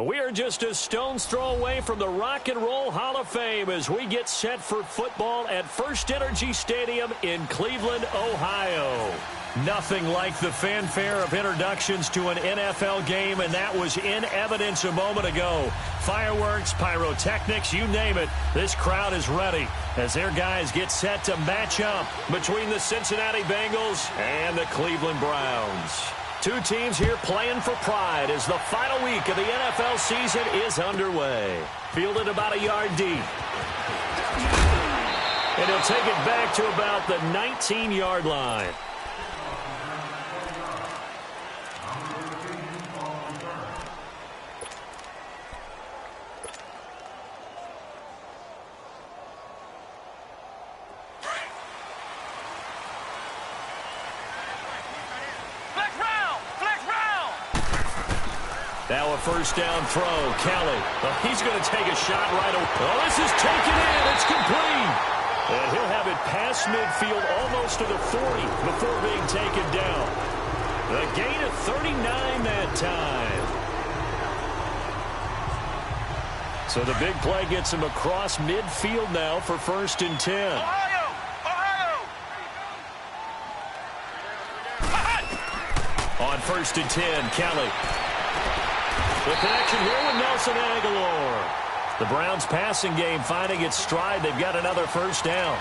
We are just a stone's throw away from the Rock and Roll Hall of Fame as we get set for football at First Energy Stadium in Cleveland, Ohio. Nothing like the fanfare of introductions to an NFL game, and that was in evidence a moment ago. Fireworks, pyrotechnics, you name it. This crowd is ready as their guys get set to match up between the Cincinnati Bengals and the Cleveland Browns. Two teams here playing for pride as the final week of the NFL season is underway. Fielded about a yard deep. And he'll take it back to about the 19-yard line. Now a first down throw. Kelly. Well, he's going to take a shot right away. Well, this is taken in. It's complete. And he'll have it past midfield almost to the 40 before being taken down. The gain of 39 that time. So the big play gets him across midfield now for 1st and 10. Ohio! On 1st and 10, Kelly. The connection here with Nelson Aguilar. The Browns passing game finding its stride. They've got another first down.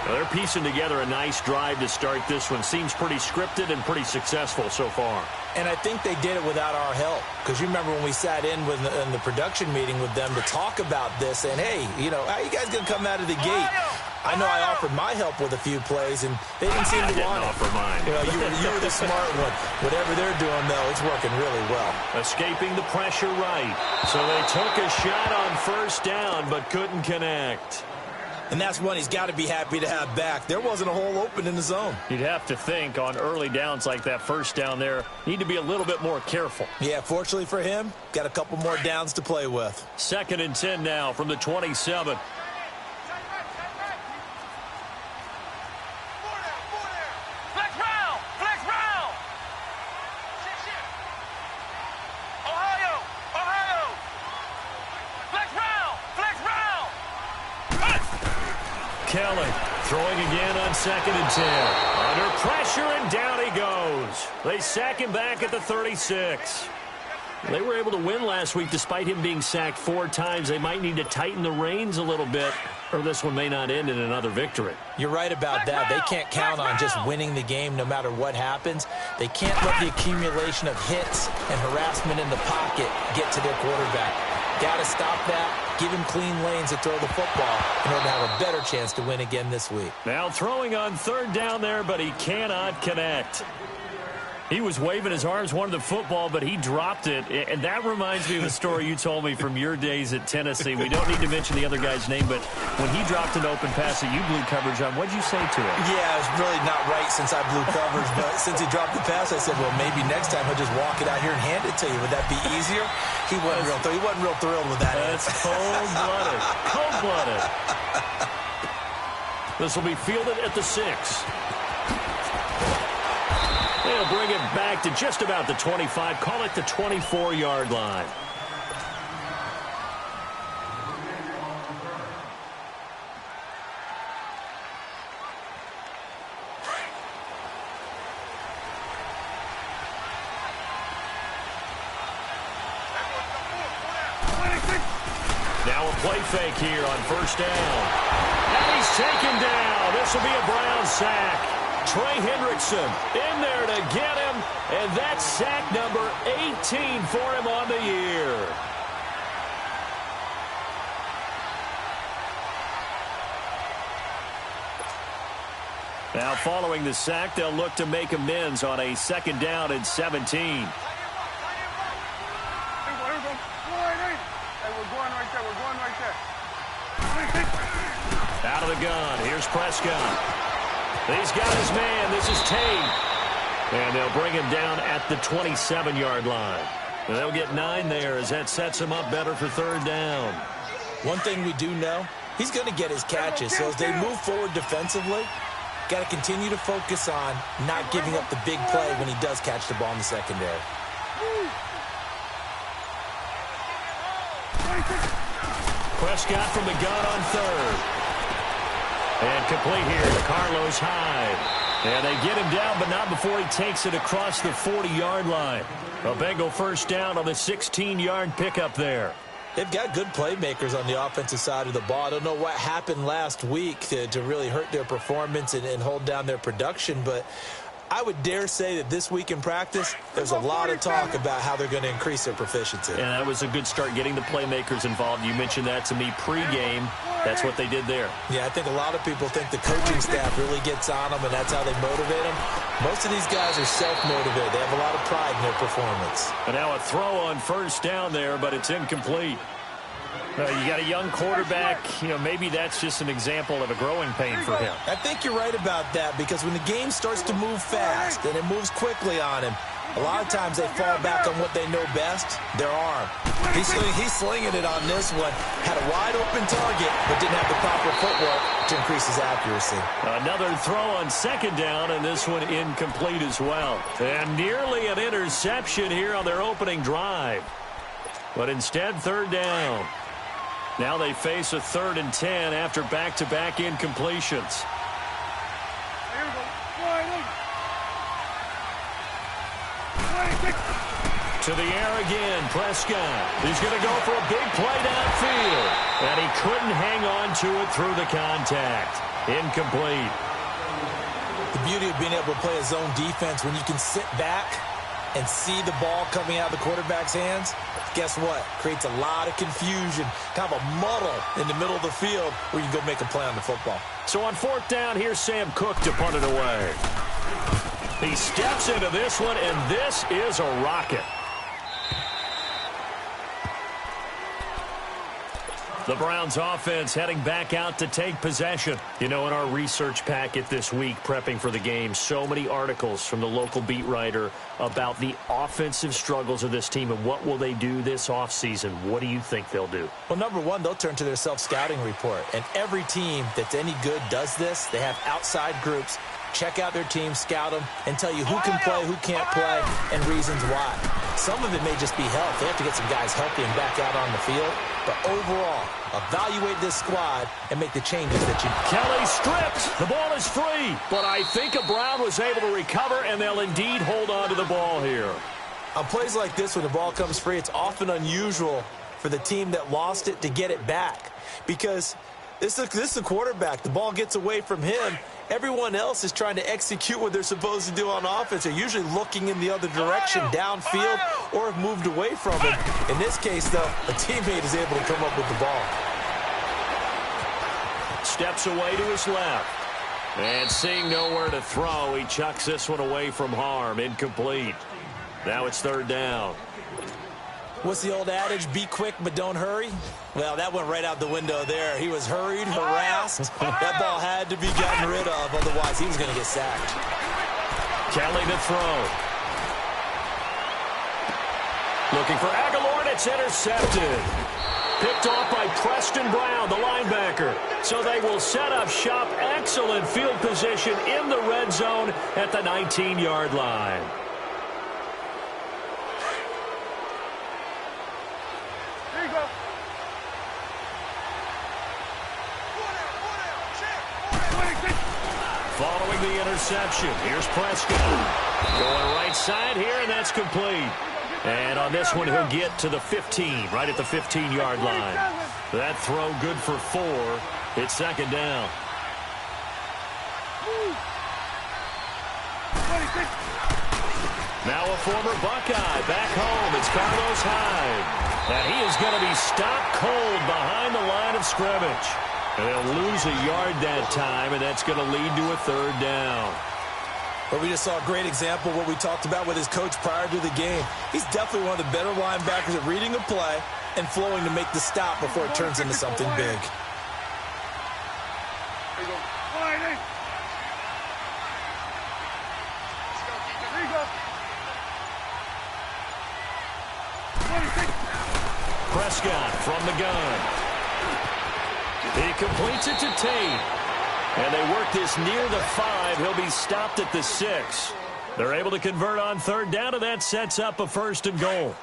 Well, they're piecing together a nice drive to start this one. Seems pretty scripted and pretty successful so far. And I think they did it without our help. Because you remember when we sat in the production meeting with them to talk about this, and hey, you know, how you guys going to come out of the gate? I know I offered my help with a few plays, and they didn't seem to want it. Offer mine. You know, you were the smart one. Whatever they're doing, though, it's working really well. Escaping the pressure right. So they took a shot on first down, but couldn't connect. And that's one he's got to be happy to have back. There wasn't a hole open in the zone. You'd have to think on early downs like that first down there, need to be a little bit more careful. Yeah, fortunately for him, got a couple more downs to play with. 2nd and 10 now from the 27. Kelly throwing again on 2nd and 10. Under pressure, and down he goes. They sack him back at the 36. They were able to win last week despite him being sacked 4 times. They might need to tighten the reins a little bit, or this one may not end in another victory. You're right about that. They can't count on just winning the game no matter what happens. They can't let the accumulation of hits and harassment in the pocket get to their quarterback. Got to stop that. Give him clean lanes to throw the football in order to have a better chance to win again this week. Now throwing on 3rd down there, but he cannot connect. He was waving his arms, wanted the football, but he dropped it. And that reminds me of a story you told me from your days at Tennessee. We don't need to mention the other guy's name, but when he dropped an open pass that you blew coverage on, what'd you say to him? Yeah, it's really not right since I blew coverage, but since he dropped the pass, I said, well, maybe next time he'll just walk it out here and hand it to you. Would that be easier? He wasn't real thrilled with that. That's cold-blooded. Cold-blooded. This will be fielded at the 6. They'll bring it back to just about the 25. Call it the 24-yard line. Now a play fake here on 1st down. And he's taken down. This will be a Brown sack. Trey Hendrickson in there to get him, and that's sack number 18 for him on the year. Now following the sack, they'll look to make amends on a 2nd down and 17. Out of the gun, here's Prescott. He's got his man. This is Tate. And they'll bring him down at the 27-yard line. And they'll get 9 there as that sets him up better for 3rd down. One thing we do know, he's going to get his catches. So as they move forward defensively, got to continue to focus on not giving up the big play when he does catch the ball in the secondary. Prescott from the gun on third. And complete here to Carlos Hyde. And they get him down, but not before he takes it across the 40-yard line. A Bengal first down on the 16-yard pickup there. They've got good playmakers on the offensive side of the ball. I don't know what happened last week to really hurt their performance and hold down their production, but I would dare say that this week in practice, there's a lot of talk about how they're going to increase their proficiency. And that was a good start, getting the playmakers involved. You mentioned that to me pregame. That's what they did there. Yeah, I think a lot of people think the coaching staff really gets on them, and that's how they motivate them. Most of these guys are self-motivated. They have a lot of pride in their performance. And now a throw on first down there, but it's incomplete. You got a young quarterback. Maybe that's just an example of a growing pain for him. I think you're right about that, because when the game starts to move fast and it moves quickly on him, a lot of times they fall back on what they know best, their arm. He's slinging it on this one. Had a wide-open target, but didn't have the proper footwork to increase his accuracy. Another throw on second down, and this one incomplete as well. And nearly an interception here on their opening drive. But instead, third down. Now they face a 3rd and 10 after back-to-back incompletions. To the air again, Prescott. He's going to go for a big play downfield. And he couldn't hang on to it through the contact. Incomplete. The beauty of being able to play a zone defense, when you can sit back and see the ball coming out of the quarterback's hands, guess what? Creates a lot of confusion, kind of a muddle in the middle of the field where you can go make a play on the football. So on 4th down, here's Sam Cook to punt it away. He steps into this one, and this is a rocket. The Browns offense heading back out to take possession. In our research packet this week, prepping for the game, so many articles from the local beat writer about the offensive struggles of this team and what will they do this offseason. What do you think they'll do? Well, number one, they'll turn to their self-scouting report. And every team that's any good does this. They have outside groups. Check out their team, scout them, and tell you who can play, who can't play, and reasons why. Some of it may just be health. They have to get some guys healthy and back out on the field. But overall, evaluate this squad and make the changes that you... Kelly stripped. The ball is free. But I think Brown was able to recover, and they'll indeed hold on to the ball here. On plays like this, when the ball comes free, it's often unusual for the team that lost it to get it back. Because this is a quarterback. The ball gets away from him. Everyone else is trying to execute what they're supposed to do on offense. They're usually looking in the other direction, downfield, or have moved away from him. In this case, though, a teammate is able to come up with the ball. Steps away to his left. And seeing nowhere to throw, he chucks this one away from harm. Incomplete. Now it's 3rd down. What's the old adage? Be quick, but don't hurry? Well, that went right out the window there. He was hurried, harassed. That ball had to be gotten rid of, otherwise he was going to get sacked. Kelly to throw. Looking for Aguilar, and it's intercepted. Picked off by Preston Brown, the linebacker. So they will set up shop. Excellent field position in the red zone at the 19-yard line. Following the interception, here's Prescott. Going right side here, and that's complete. And on this one, he'll get to the 15, right at the 15-yard line. That throw good for 4. It's 2nd down. Now a former Buckeye back home. It's Carlos Hyde. And he is going to be stopped cold behind the line of scrimmage. And they'll lose a yard that time, and that's going to lead to a 3rd down. But we just saw a great example of what we talked about with his coach prior to the game. He's definitely one of the better linebackers at reading a play and flowing to make the stop before it turns into something big. Prescott from the gun. He completes it to Tate. And they work this near the 5. He'll be stopped at the 6. They're able to convert on 3rd down, and that sets up a 1st and goal.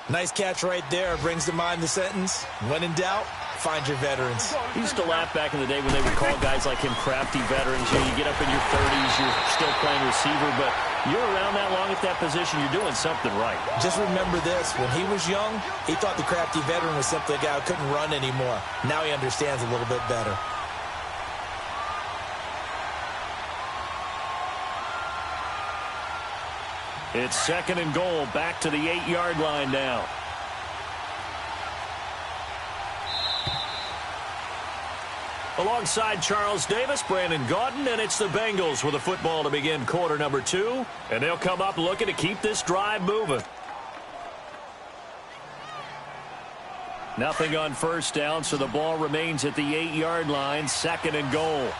Nice catch right there. Brings to mind the sentence, when in doubt, find your veterans. We used to laugh back in the day when they would call guys like him crafty veterans. You know, you get up in your 30s, you're still playing receiver, but you're around that long at that position, you're doing something right. Just remember this. When he was young, he thought the crafty veteran was simply a guy who couldn't run anymore. Now he understands a little bit better. It's 2nd and goal, back to the 8-yard line now. Alongside Charles Davis, Brandon Gaudin, and it's the Bengals with the football to begin quarter number 2. And they'll come up looking to keep this drive moving. Nothing on first down, so the ball remains at the 8-yard line, 2nd and goal.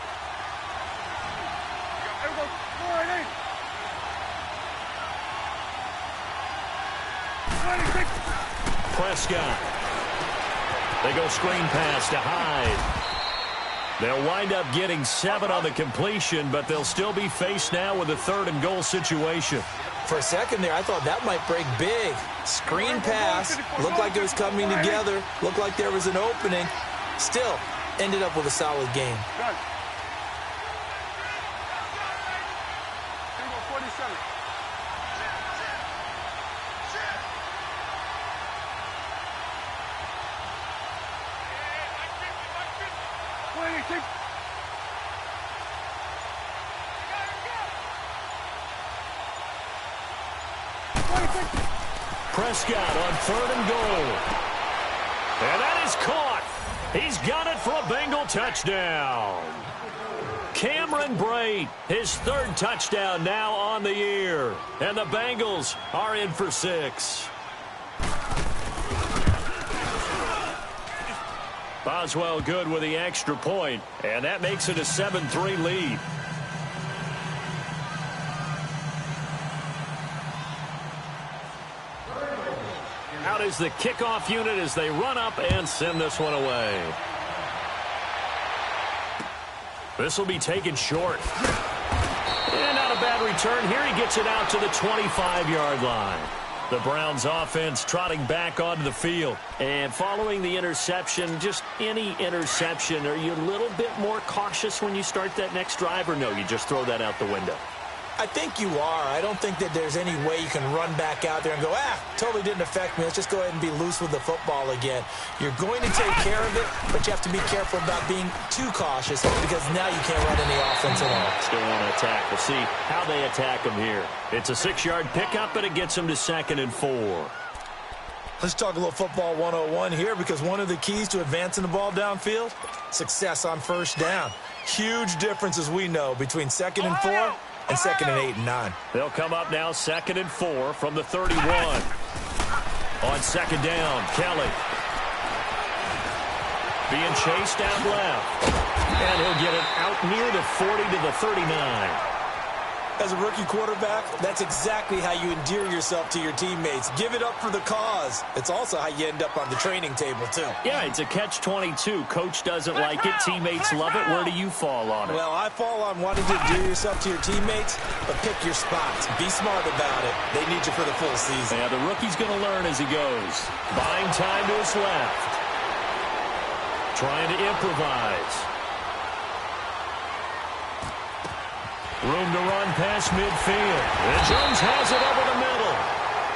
Prescott. They go screen pass to Hyde. They'll wind up getting 7 on the completion, but they'll still be faced now with a 3rd and goal situation. For a second there, I thought that might break big. Screen pass. Looked like it was coming together. Looked like there was an opening. Still, ended up with a solid game. Prescott on 3rd and goal. And that is caught. He's got it for a Bengal touchdown. Cameron Brate, his 3rd touchdown now on the year. And the Bengals are in for 6. Boswell good with the extra point, and that makes it a 7-3 lead. Out is the kickoff unit as they run up and send this one away. This will be taken short. And not a bad return here. He gets it out to the 25-yard line. The Browns offense trotting back onto the field. And following the interception, just any interception, are you a little bit more cautious when you start that next drive, or no, you just throw that out the window? I think you are. I don't think that there's any way you can run back out there and go, totally didn't affect me. Let's just go ahead and be loose with the football again. You're going to take care of it, but you have to be careful about being too cautious because now you can't run any offense at all. Still want to attack. We'll see how they attack them here. It's a 6-yard pickup, and it gets them to 2nd and 4. Let's talk a little football 101 here because one of the keys to advancing the ball downfield, success on first down. Huge difference, as we know, between 2nd and 4 and 2nd and 8 and 9. They'll come up now 2nd and 4 from the 31. On 2nd down, Kelly. Being chased out left. And he'll get it out near the 40 to the 39. As a rookie quarterback, that's exactly how you endear yourself to your teammates. Give it up for the cause. It's also how you end up on the training table, too. Yeah, it's a catch-22. Coach doesn't like it. Teammates love it. Where do you fall on it? Well, I fall on wanting to endear yourself to your teammates, but pick your spots. Be smart about it. They need you for the full season. Yeah, the rookie's going to learn as he goes. Buying time to his left. Trying to improvise. Room to run past midfield. And Jones has it over the middle.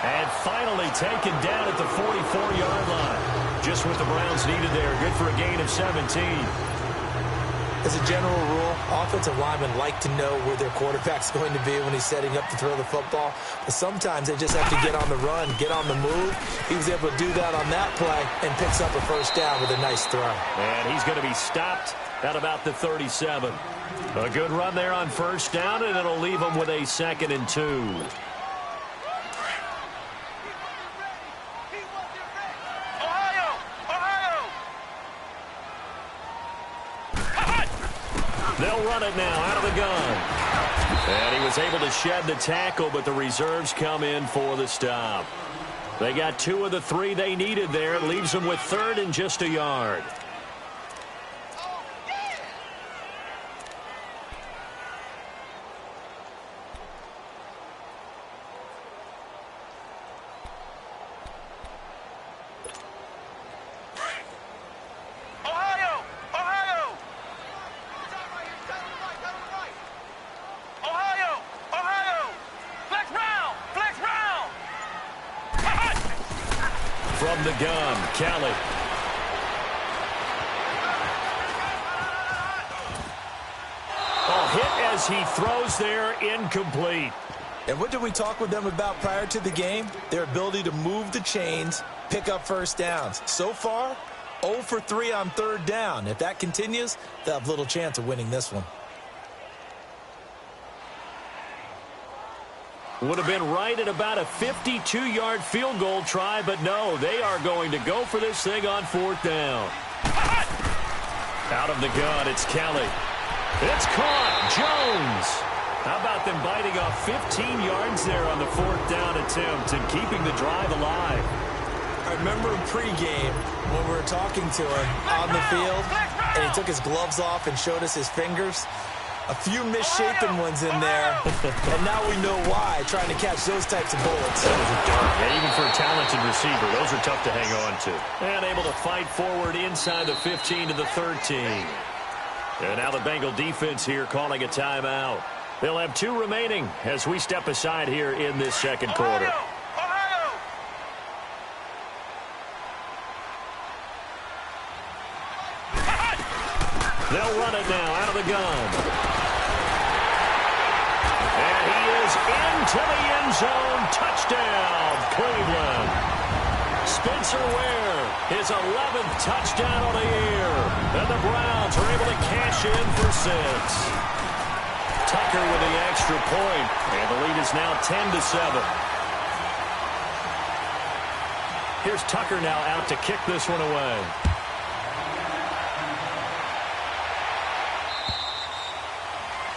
And finally taken down at the 44-yard line. Just what the Browns needed there. Good for a gain of 17. As a general rule, offensive linemen like to know where their quarterback's going to be when he's setting up to throw the football. But sometimes they just have to get on the run, get on the move. He was able to do that on that play and picks up a first down with a nice throw. And he's going to be stopped at about the 37. A good run there on first down, and it'll leave him with a 2nd and 2. They'll run it now out of the gun. And he was able to shed the tackle, but the reserves come in for the stop. They got 2 of the 3 they needed there. It leaves them with 3rd and just a yard. From the gun, Kelly. Hit as he throws there, incomplete. And what did we talk with them about prior to the game? Their ability to move the chains, pick up first downs. So far, 0 for 3 on third down. If that continues, they'll have little chance of winning this one. Would have been right at about a 52-yard field goal try, but no, they are going to go for this thing on fourth down. Out of the gun, it's Kelly. It's caught. Jones. How about them biting off 15 yards there on the fourth down attempt and keeping the drive alive? I remember pregame when we were talking to him on the field, and he took his gloves off and showed us his fingers. A few misshapen ones in there, and now we know why, trying to catch those types of bullets. Those are dark. Yeah, even for a talented receiver, those are tough to hang on to. And able to fight forward inside the 15 to the 13. And now the Bengal defense here calling a timeout. They'll have 2 remaining as we step aside here in this second quarter. They'll run it now out of the gun. And he is into the end zone. Touchdown, Cleveland. Spencer Ware, his 11th touchdown of the year. And the Browns are able to cash in for 6. Tucker with the extra point. And the lead is now 10-7. Here's Tucker now out to kick this one away.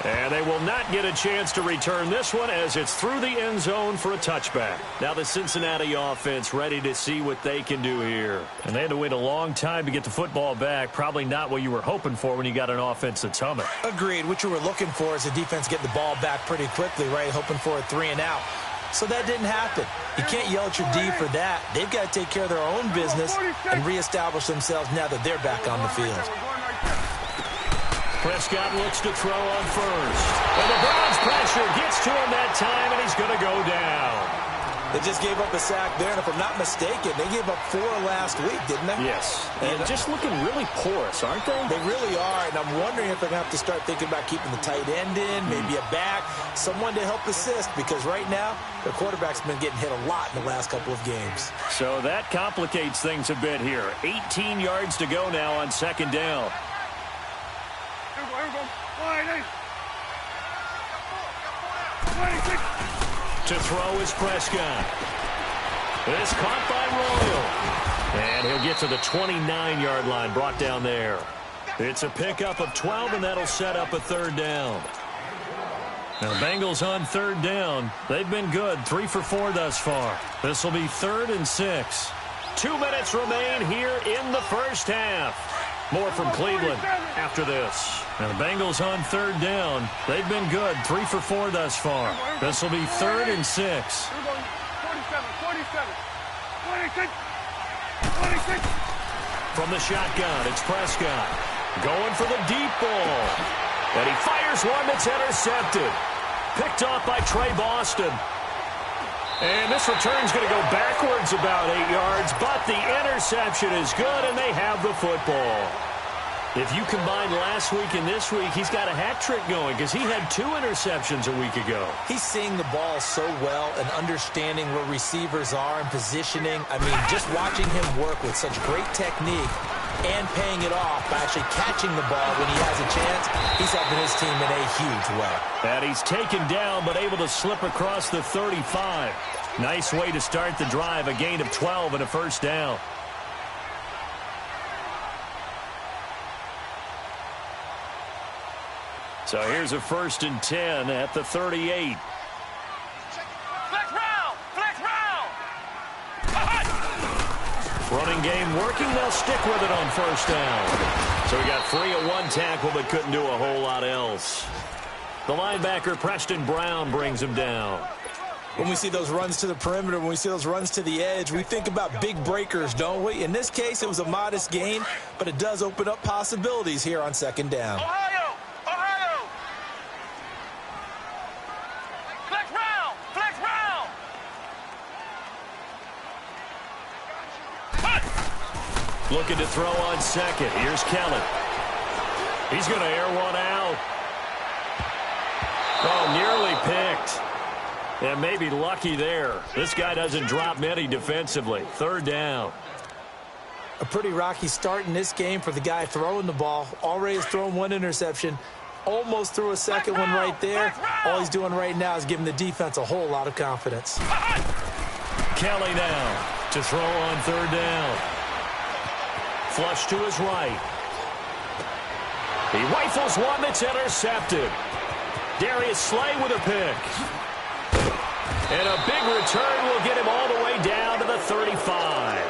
And they will not get a chance to return this one as it's through the end zone for a touchback. Now the Cincinnati offense ready to see what they can do here. And they had to wait a long time to get the football back. Probably not what you were hoping for when you got an offense that's humming. Agreed. What you were looking for is a defense getting the ball back pretty quickly, right? Hoping for a 3 and out. So that didn't happen. You can't yell at your D for that. They've got to take care of their own business and reestablish themselves now that they're back on the field. Prescott looks to throw on first. And the Browns pressure gets to him that time, and he's going to go down. They just gave up a sack there, and if I'm not mistaken, they gave up 4 last week, didn't they? Yes. And just looking really porous, aren't they? They really are, and I'm wondering if they're going to have to start thinking about keeping the tight end in, maybe a back, someone to help assist, because right now, their quarterback's been getting hit a lot in the last couple of games. So that complicates things a bit here. 18 yards to go now on second down. To throw is Prescott. It's caught by Royal. And he'll get to the 29-yard line, brought down there. It's a pickup of 12, and that'll set up a third down. Now, the Bengals on third down. They've been good, 3 for 4 thus far. This will be 3rd and 6. 2 minutes remain here in the first half. More from Cleveland after this. Now the Bengals on third down. They've been good, 3 for 4 thus far. This will be 3rd and 6. 47, 26. From the shotgun, it's Prescott. Going for the deep ball. And he fires one that's intercepted. Picked off by Trey Boston. And this return's going to go backwards about 8 yards, but the interception is good, and they have the football. If you combine last week and this week, he's got a hat trick going because he had 2 interceptions a week ago. He's seeing the ball so well and understanding where receivers are and positioning. I mean, just watching him work with such great technique and paying it off by actually catching the ball when he has a chance, he's helping his team in a huge way. And he's taken down but able to slip across the 35. Nice way to start the drive, a gain of 12 and a first down. So here's a 1st and 10 at the 38. Flex round! Running game working. They'll stick with it on first down. So we got 3 at 1 tackle, but couldn't do a whole lot else. The linebacker, Preston Brown, brings him down. When we see those runs to the perimeter, when we see those runs to the edge, we think about big breakers, don't we? In this case, it was a modest gain, but it does open up possibilities here on second down. Ohio! Flex round! Looking to throw on second. Here's Kelly. He's going to air one out. Oh, nearly picked. And maybe lucky there. This guy doesn't drop many defensively. Third down. A pretty rocky start in this game for the guy throwing the ball. Already has thrown one interception. Almost threw a second one right there. All he's doing right now is giving the defense a whole lot of confidence. Kelly now to throw on third down. Flush to his right. He rifles one that's intercepted. Darius Slay with a pick. And a big return will get him all the way down to the 35.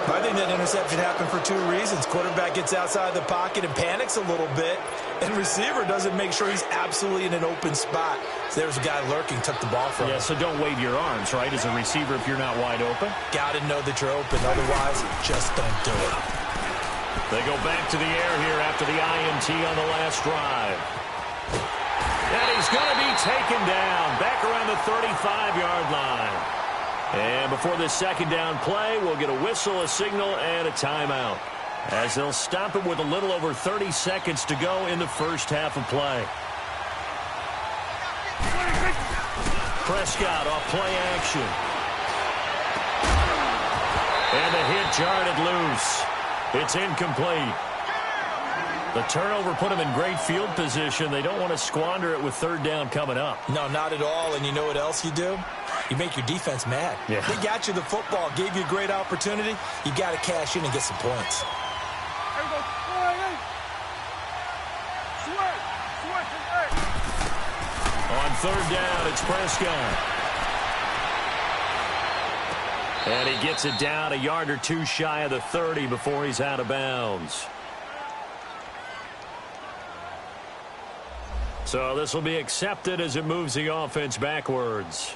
I think that interception happened for two reasons. Quarterback gets outside the pocket and panics a little bit, and receiver doesn't make sure he's absolutely in an open spot. So there's a guy lurking, took the ball from him. Yeah, so don't wave your arms, right, as a receiver if you're not wide open. Got to know that you're open. Otherwise, just don't do it. They go back to the air here after the INT on the last drive. And he's going to be taken down back around the 35-yard line. And before this second down play, we'll get a whistle, a signal, and a timeout, as they'll stop it with a little over 30 seconds to go in the first half of play. Prescott off play action. And the hit jarred it loose. It's incomplete. The turnover put him in great field position. They don't want to squander it with third down coming up. No, not at all. And you know what else you do? You make your defense mad. Yeah. They got you the football, gave you a great opportunity. You got to cash in and get some points. On third down, it's Prescott. And he gets it down a yard or two shy of the 30 before he's out of bounds. So this will be accepted as it moves the offense backwards.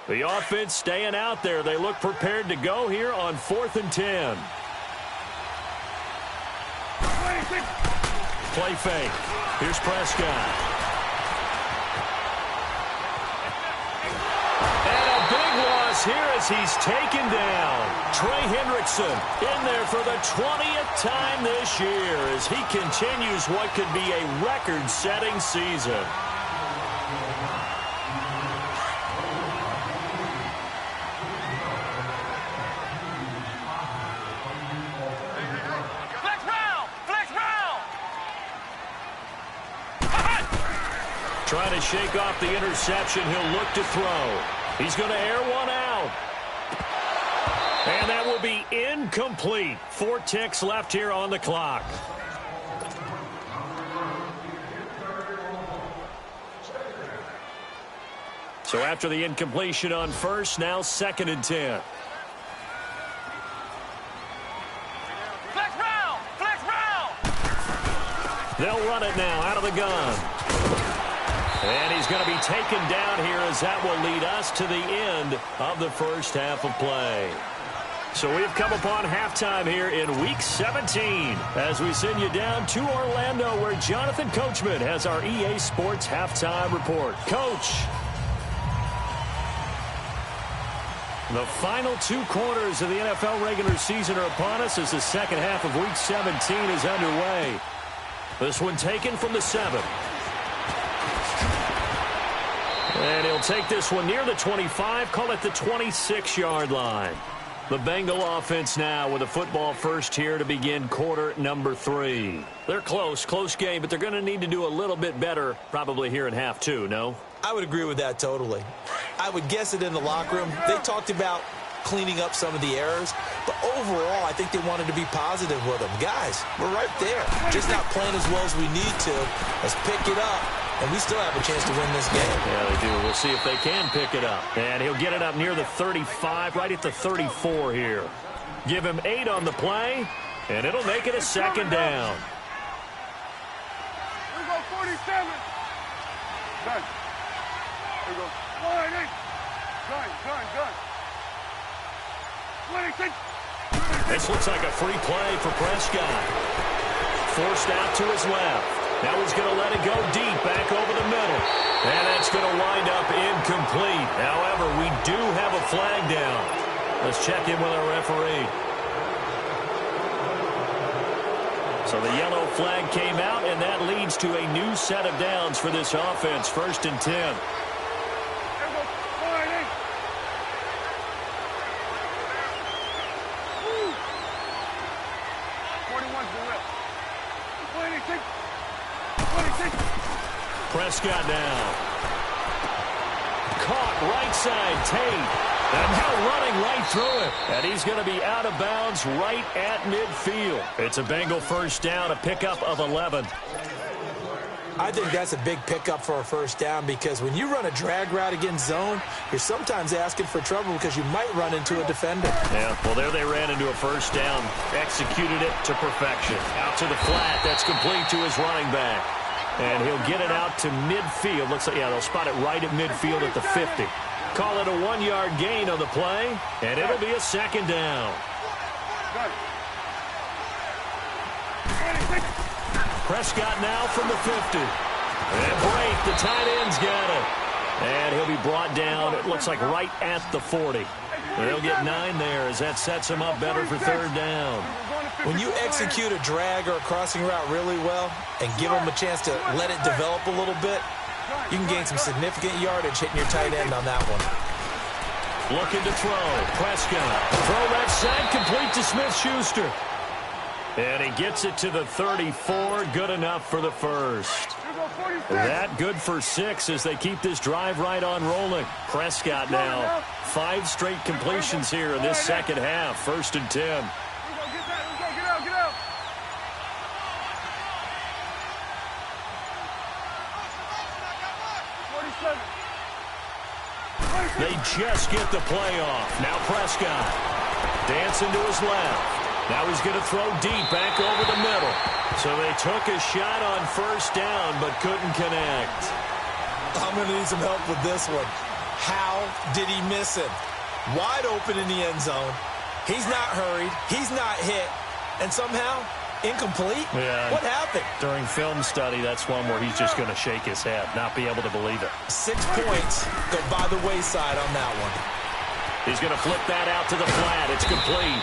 The offense staying out there. They look prepared to go here on 4th and 10. Play fake. Here's Prescott. And a big loss here as he's taken down. Trey Hendrickson in there for the 20th time this year as he continues what could be a record-setting season. Trying to shake off the interception. He'll look to throw. He's going to air one out. And that will be incomplete. 4 ticks left here on the clock. So after the incompletion on first, now 2nd and 10. Flex round! Flex round! They'll run it now out of the gun. And he's going to be taken down here as that will lead us to the end of the first half of play. So we've come upon halftime here in Week 17 as we send you down to Orlando where Jonathan Coachman has our EA Sports Halftime Report. Coach. The final 2 quarters of the NFL regular season are upon us as the second half of Week 17 is underway. This one taken from the 7. And he'll take this one near the 25, call it the 26-yard line. The Bengal offense now with a football first here to begin quarter number 3. They're close game, but they're going to need to do a little bit better probably here in half 2, no? I would agree with that totally. I would guess it in the locker room. They talked about cleaning up some of the errors, but overall, I think they wanted to be positive with them. Guys, we're right there. Just not playing as well as we need to. Let's pick it up. And we still have a chance to win this game. Yeah, they do. We'll see if they can pick it up. And he'll get it up near the 35, right at the 34 here. Give him 8 on the play, and it'll make it a 2nd down. 47. Gun. Here we go. Line 8. Gun. 26. This looks like a free play for Prescott. Forced out to his left. Now he's going to let it go deep back over the middle. And that's going to wind up incomplete. However, we do have a flag down. Let's check in with our referee. So the yellow flag came out, and that leads to a new set of downs for this offense. 1st and 10. 26. Prescott now. Caught right side, Tate. And now running right through it. And he's going to be out of bounds right at midfield. It's a Bengal first down, a pickup of 11. I think that's a big pickup for a first down because when you run a drag route against zone, you're sometimes asking for trouble because you might run into a defender. Yeah, well, there they ran into a first down. Executed it to perfection. Out to the flat. That's complete to his running back. And he'll get it out to midfield. Looks like, yeah, they'll spot it right at midfield at the 50. Call it a 1-yard gain on the play, and it'll be a second down. Prescott now from the 50. And Brake, the tight end's got it. And he'll be brought down, it looks like right at the 40. They'll get 9 there as that sets him up better for third down. When you execute a drag or a crossing route really well and give them a chance to let it develop a little bit, you can gain some significant yardage hitting your tight end on that one. Looking to throw. Prescott. Throw left side, complete to Smith-Schuster. And he gets it to the 34. Good enough for the first. That good for 6 as they keep this drive right on rolling. Prescott now. 5 straight completions here in this second half. 1st and 10. They just get the play off. Now Prescott. Dancing to his left. Now he's going to throw deep back over the middle. So they took a shot on first down but couldn't connect. I'm going to need some help with this one. How did he miss him? Wide open in the end zone. He's not hurried. He's not hit. And somehow, incomplete? Yeah. What happened? During film study, that's one where he's just going to shake his head, not be able to believe it. 6 points go by the wayside on that one. He's going to flip that out to the flat. It's complete.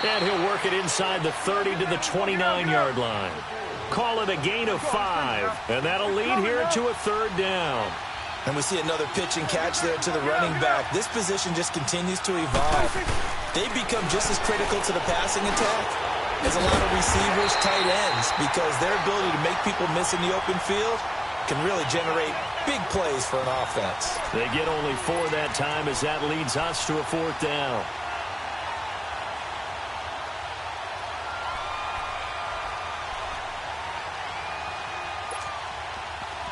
And he'll work it inside the 30 to the 29-yard line. Call it a gain of 5. And that'll lead here to a third down. And we see another pitch and catch there to the running back. This position just continues to evolve. They become just as critical to the passing attack as a lot of receivers, tight ends, because their ability to make people miss in the open field can really generate big plays for an offense. They get only 4 that time as that leads us to a 4th down.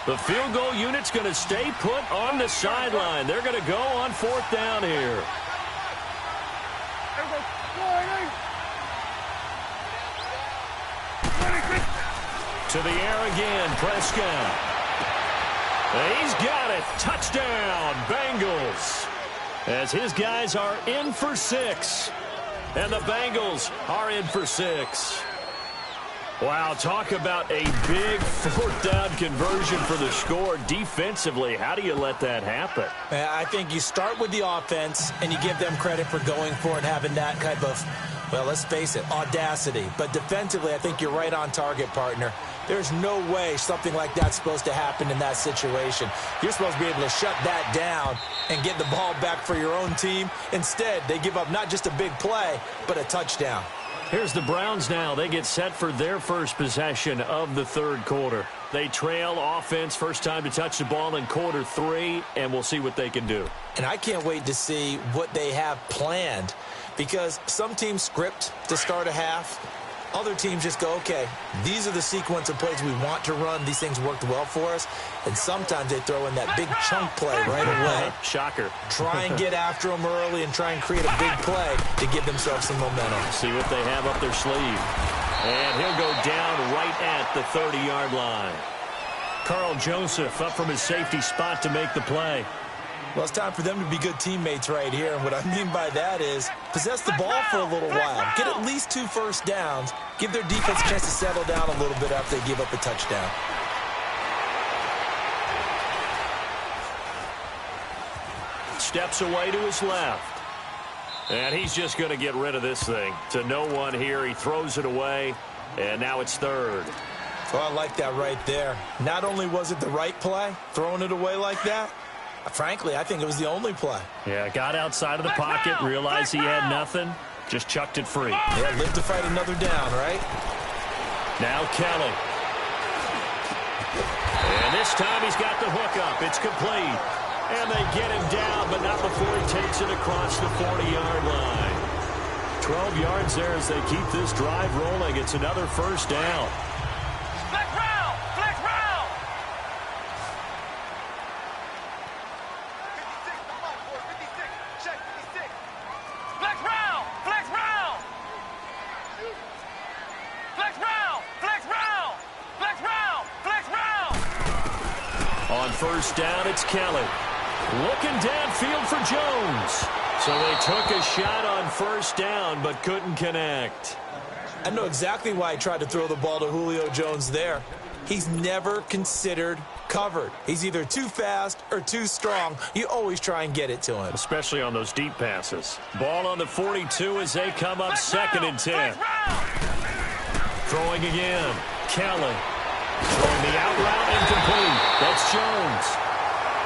The field goal unit's going to stay put on the sideline. They're going to go on 4th down here. To the air again, Prescott. He's got it. Touchdown, Bengals. As his guys are in for 6. And the Bengals are in for 6. Wow, talk about a big 4th down conversion for the score. Defensively, how do you let that happen? I think you start with the offense, and you give them credit for going for it and having that type of, well, let's face it, audacity. But defensively, I think you're right on target, partner. There's no way something like that's supposed to happen in that situation. You're supposed to be able to shut that down and get the ball back for your own team. Instead, they give up not just a big play, but a touchdown. Here's the Browns now. They get set for their first possession of the third quarter. They trail offense, first time to touch the ball in quarter 3, and we'll see what they can do. And I can't wait to see what they have planned, because some teams script to start a half. Other teams just go, okay, these are the sequence of plays we want to run. These things worked well for us. And sometimes they throw in that big chunk play right away. Shocker. Try and get after them early and try and create a big play to give themselves some momentum. See what they have up their sleeve. And he'll go down right at the 30-yard line. Carl Joseph up from his safety spot to make the play. Well, it's time for them to be good teammates right here. And what I mean by that is possess the ball for a little while. Get at least 2 first downs. Give their defense a chance to settle down a little bit after they give up a touchdown. Steps away to his left. And he's just going to get rid of this thing. To no one here. He throws it away. And now it's 3rd. Oh, I like that right there. Not only was it the right play, throwing it away like that, frankly, I think it was the only play. Yeah, got outside of the pocket, realized he had nothing, just chucked it free. Yeah, live to fight another down, right? Now Kelly. And this time he's got the hook up. It's complete. And they get him down, but not before he takes it across the 40-yard line. 12 yards there as they keep this drive rolling. It's another first down. Flex round! Flex round! 56, the front for 56. Check 56. Flex round! Flex round! Flex round! Flex round! Flex round! Flex round! On first down, it's Kelly. Looking downfield for Jones. So they took a shot on first down, but couldn't connect. I know exactly why he tried to throw the ball to Julio Jones there. He's never considered covered. He's either too fast or too strong. You always try and get it to him. Especially on those deep passes. Ball on the 42 as they come up 2nd and 10. Throwing again. Kelly. Throwing the out route incomplete. That's Jones.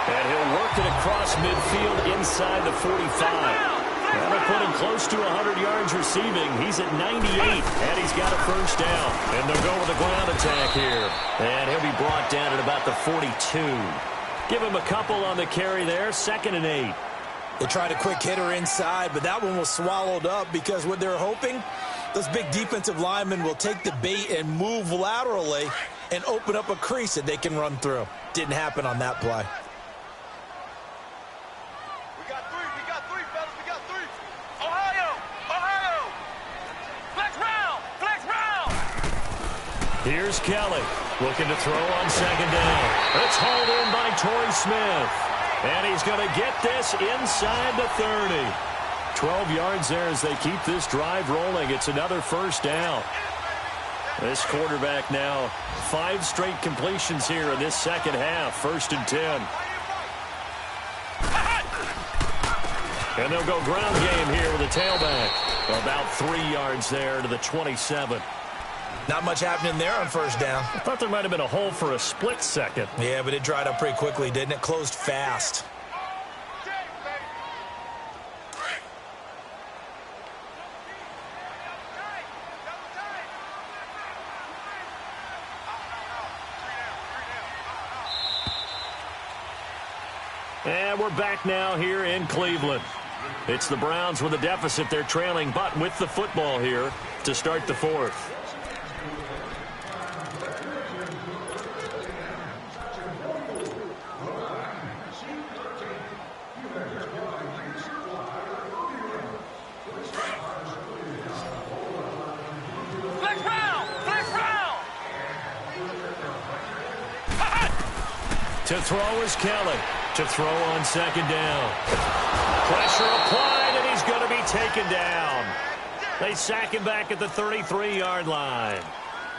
And he'll work it across midfield inside the 45. That'll put him close to 100 yards receiving. He's at 98, and he's got a first down. And they'll go with a ground attack here. And he'll be brought down at about the 42. Give him a couple on the carry there, 2nd and 8. They tried a quick hitter inside, but that one was swallowed up because what they're hoping, those big defensive linemen will take the bait and move laterally and open up a crease that they can run through. Didn't happen on that play. Here's Kelly, looking to throw on 2nd down. It's hauled in by Torrey Smith. And he's going to get this inside the 30. 12 yards there as they keep this drive rolling. It's another first down. This quarterback now 5 straight completions here in this second half. 1st and 10. And they'll go ground game here with a tailback. About 3 yards there to the 27. Not much happening there on first down. I thought there might have been a hole for a split second. Yeah, but it dried up pretty quickly, didn't it? Closed fast. And we're back now here in Cleveland. It's the Browns with a deficit. They're trailing, but with the football here to start the 4th. To throw is Kelly. To throw on 2nd down. Pressure applied, and he's going to be taken down. They sack him back at the 33-yard line.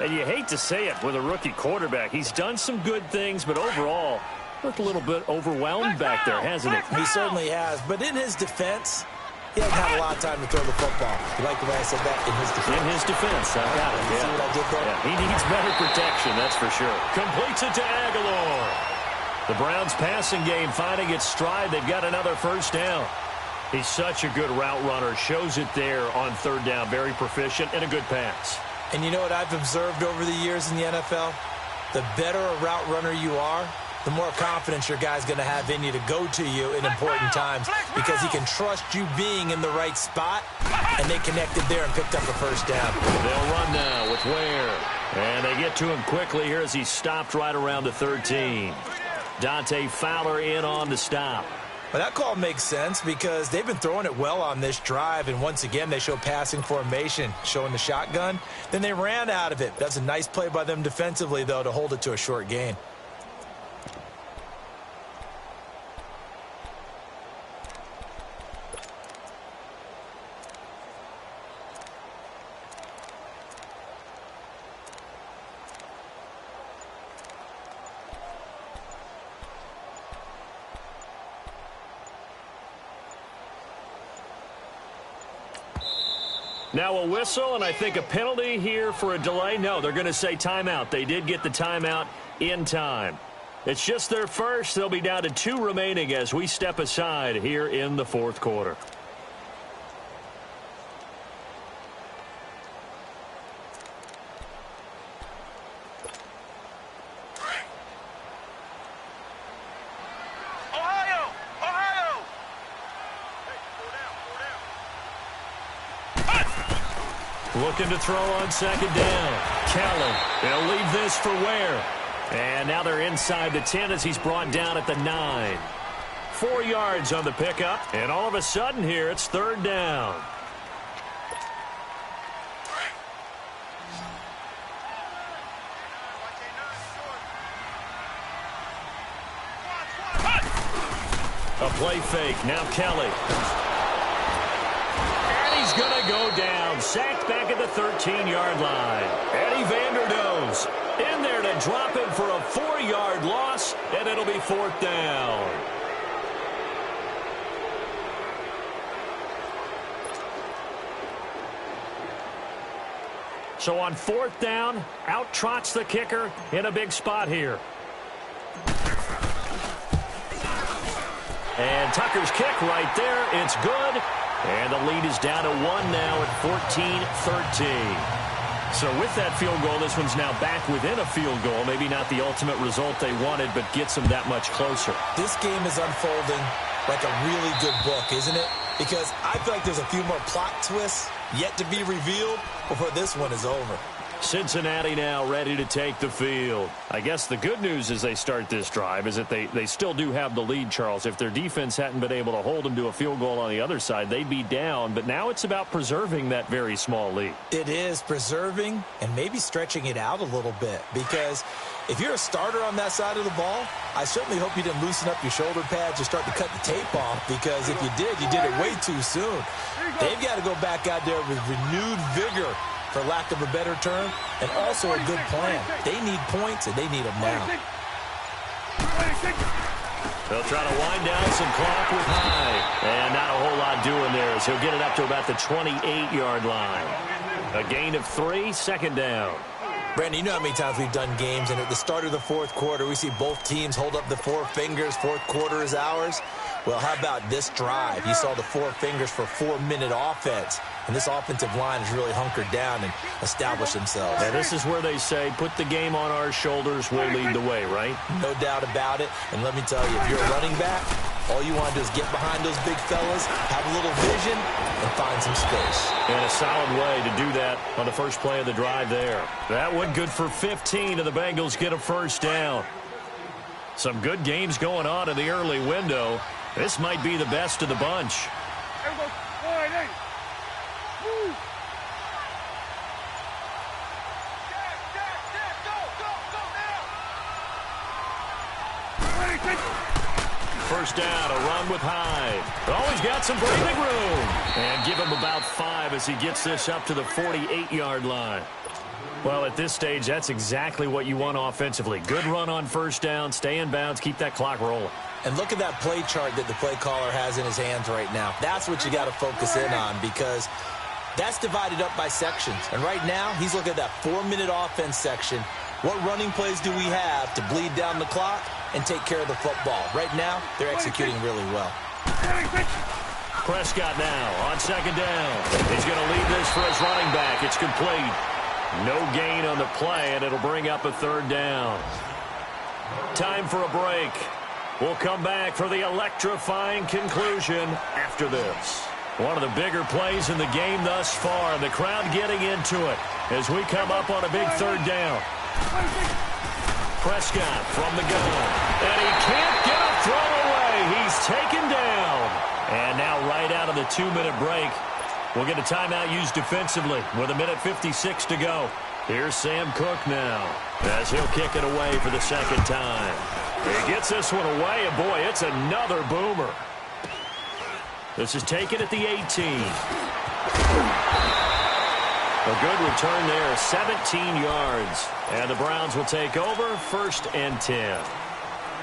And you hate to say it with a rookie quarterback. He's done some good things, but overall, looked a little bit overwhelmed back there, hasn't he? He certainly has. But in his defense, he hasn't had a lot of time to throw the football. You like the way I said that? In his defense. In his defense. I got it. See what I did there? Yeah, he needs better protection, that's for sure. Completes it to Aguilar. The Browns passing game finding its stride. They've got another first down. He's such a good route runner. Shows it there on 3rd down. Very proficient and a good pass. And you know what I've observed over the years in the NFL? The better a route runner you are, the more confidence your guy's going to have in you to go to you in important times because he can trust you being in the right spot, and they connected there and picked up a first down. They'll run now with Ware. And they get to him quickly here as he stopped right around the 13. Dante Fowler in on the stop. Well, that call makes sense because they've been throwing it well on this drive, and once again, they show passing formation, showing the shotgun. Then they ran out of it. That's a nice play by them defensively, though, to hold it to a short gain. Now a whistle, and I think a penalty here for a delay. No, they're going to say timeout. They did get the timeout in time. It's just their first. They'll be down to 2 remaining as we step aside here in the fourth quarter. Looking to throw on second down. Kelly, they'll leave this for Ware. And now they're inside the 10 as he's brought down at the 9. 4 yards on the pickup. And all of a sudden here, it's third down. A play fake. Now Kelly. He's going to go down. Sacked back at the 13-yard line. Eddie Vanderdoes in there to drop him for a 4-yard loss, and it'll be fourth down. So on fourth down, out trots the kicker in a big spot here. And Tucker's kick right there. It's good. And the lead is down to 1 now at 14-13. So with that field goal, this one's now back within a field goal. Maybe not the ultimate result they wanted, but gets them that much closer. This game is unfolding like a really good book, isn't it? Because I feel like there's a few more plot twists yet to be revealed before this one is over. Cincinnati now ready to take the field. I guess the good news as they start this drive is that they still do have the lead, Charles. If their defense hadn't been able to hold them to a field goal on the other side, they'd be down. But now it's about preserving that very small lead. It is preserving and maybe stretching it out a little bit. Because if you're a starter on that side of the ball, I certainly hope you didn't loosen up your shoulder pads or start to cut the tape off. Because if you did it way too soon. They've got to go back out there with renewed vigor, for lack of a better term, and also a good plan. They need points, and they need them now. They'll try to wind down some clock with Hyde. And not a whole lot doing there as he'll get it up to about the 28-yard line. A gain of 3, second down. Brandon, you know how many times we've done games, and at the start of the fourth quarter, we see both teams hold up the 4 fingers, fourth quarter is ours. Well, how about this drive? You saw the 4 fingers for 4-minute offense. And this offensive line has really hunkered down and established themselves. And this is where they say, put the game on our shoulders, we'll lead the way, right? No doubt about it. And let me tell you, if you're a running back, all you want to do is get behind those big fellas, have a little vision, and find some space. And a solid way to do that on the first play of the drive there. That one good for 15, and the Bengals get a first down. Some good games going on in the early window. This might be the best of the bunch. First down, a run with Hyde. Oh, he's got some breathing room. And give him about 5 as he gets this up to the 48-yard line. Well, at this stage, that's exactly what you want offensively. Good run on first down, stay in bounds, keep that clock rolling. And look at that play chart that the play caller has in his hands right now. That's what you got to focus in on because that's divided up by sections. And right now, he's looking at that 4-minute offense section. What running plays do we have to bleed down the clock and take care of the football? Right now, they're executing really well. Prescott now on second down. He's going to lead this for his running back. It's complete. No gain on the play, and it'll bring up a third down. Time for a break. We'll come back for the electrifying conclusion after this. One of the bigger plays in the game thus far. The crowd getting into it as we come up on a big third down. Prescott from the gun. And he can't get a throw away. He's taken down. And now right out of the 2-minute break, we'll get a timeout used defensively with 1:56 to go. Here's Sam Cook now as he'll kick it away for the second time. He gets this one away, and boy, it's another boomer. This is taken at the 18. A good return there, 17 yards. And the Browns will take over, 1st and 10.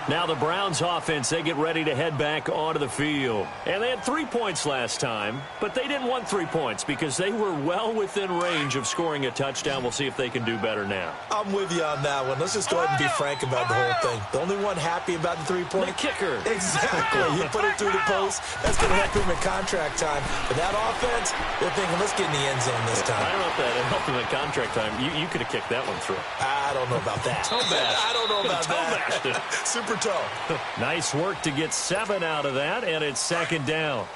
Now the Browns offense, they get ready to head back onto the field. And they had 3 points last time, but they didn't want 3 points because they were well within range of scoring a touchdown. We'll see if they can do better now. I'm with you on that one. Let's just go ahead and be frank about the whole thing. The only one happy about the 3-point? The kicker. Exactly. He put it through the post. That's going to help him in contract time. But that offense, they're thinking, let's get in the end zone this time. I don't know if that helped him in contract time. You could have kicked that one through. I don't know about that. I don't know about that. Super toe. Nice work to get 7 out of that, and it's second down.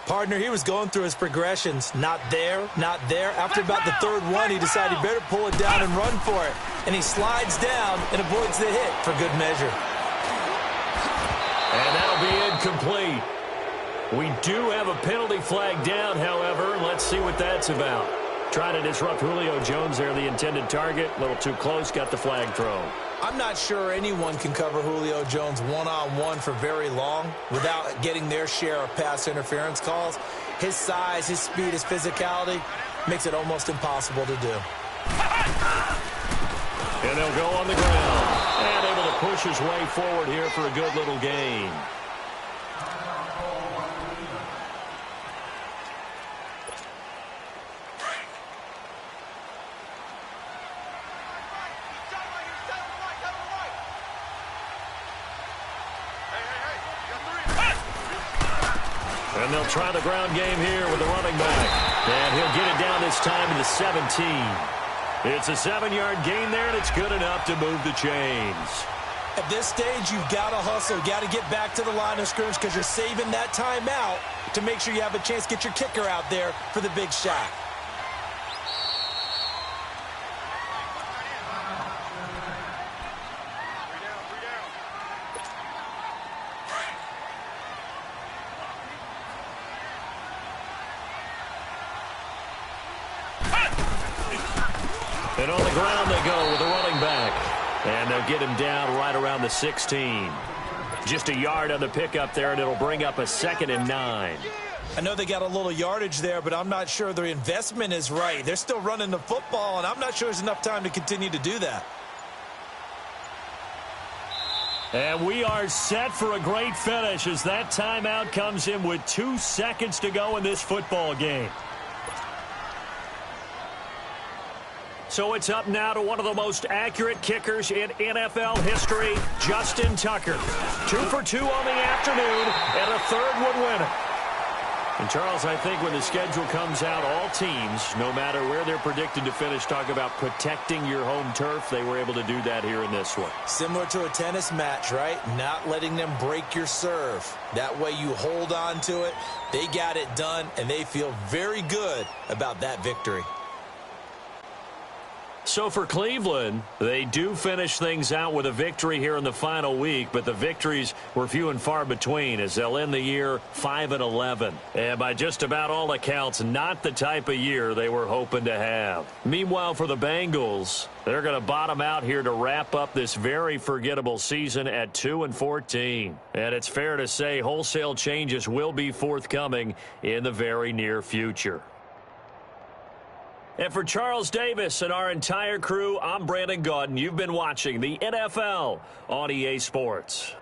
Partner, he was going through his progressions. Not there, not there. After about the third one, he decided he better pull it down and run for it. And he slides down and avoids the hit for good measure. And that'll be incomplete. We do have a penalty flag down, however. Let's see what that's about. Trying to disrupt Julio Jones there, the intended target. A little too close, got the flag thrown. I'm not sure anyone can cover Julio Jones one-on-one for very long without getting their share of pass interference calls. His size, his speed, his physicality makes it almost impossible to do. And they'll go on the ground. And able to push his way forward here for a good little gain. And they'll try the ground game here with the running back. And he'll get it down this time to the 17. It's a 7-yard gain there, and it's good enough to move the chains. At this stage, you've got to hustle. You've got to get back to the line of scrimmage because you're saving that timeout to make sure you have a chance to get your kicker out there for the big shot. And on the ground they go with the running back. And they'll get him down right around the 16. Just a yard on the pickup there, and it'll bring up a 2nd and 9. I know they got a little yardage there, but I'm not sure their investment is right. They're still running the football, and I'm not sure there's enough time to continue to do that. And we are set for a great finish as that timeout comes in with 2 seconds to go in this football game. So it's up now to one of the most accurate kickers in NFL history, Justin Tucker. 2 for 2 on the afternoon, and a third would win it. And, Charles, I think when the schedule comes out, all teams, no matter where they're predicted to finish, talk about protecting your home turf. They were able to do that here in this one. Similar to a tennis match, right? Not letting them break your serve. That way you hold on to it. They got it done, and they feel very good about that victory. So for Cleveland, they do finish things out with a victory here in the final week, but the victories were few and far between as they'll end the year 5-11. And by just about all accounts, not the type of year they were hoping to have. Meanwhile, for the Bengals, they're going to bottom out here to wrap up this very forgettable season at 2-14. And it's fair to say wholesale changes will be forthcoming in the very near future. And for Charles Davis and our entire crew, I'm Brandon Gaudin. You've been watching the NFL on EA Sports.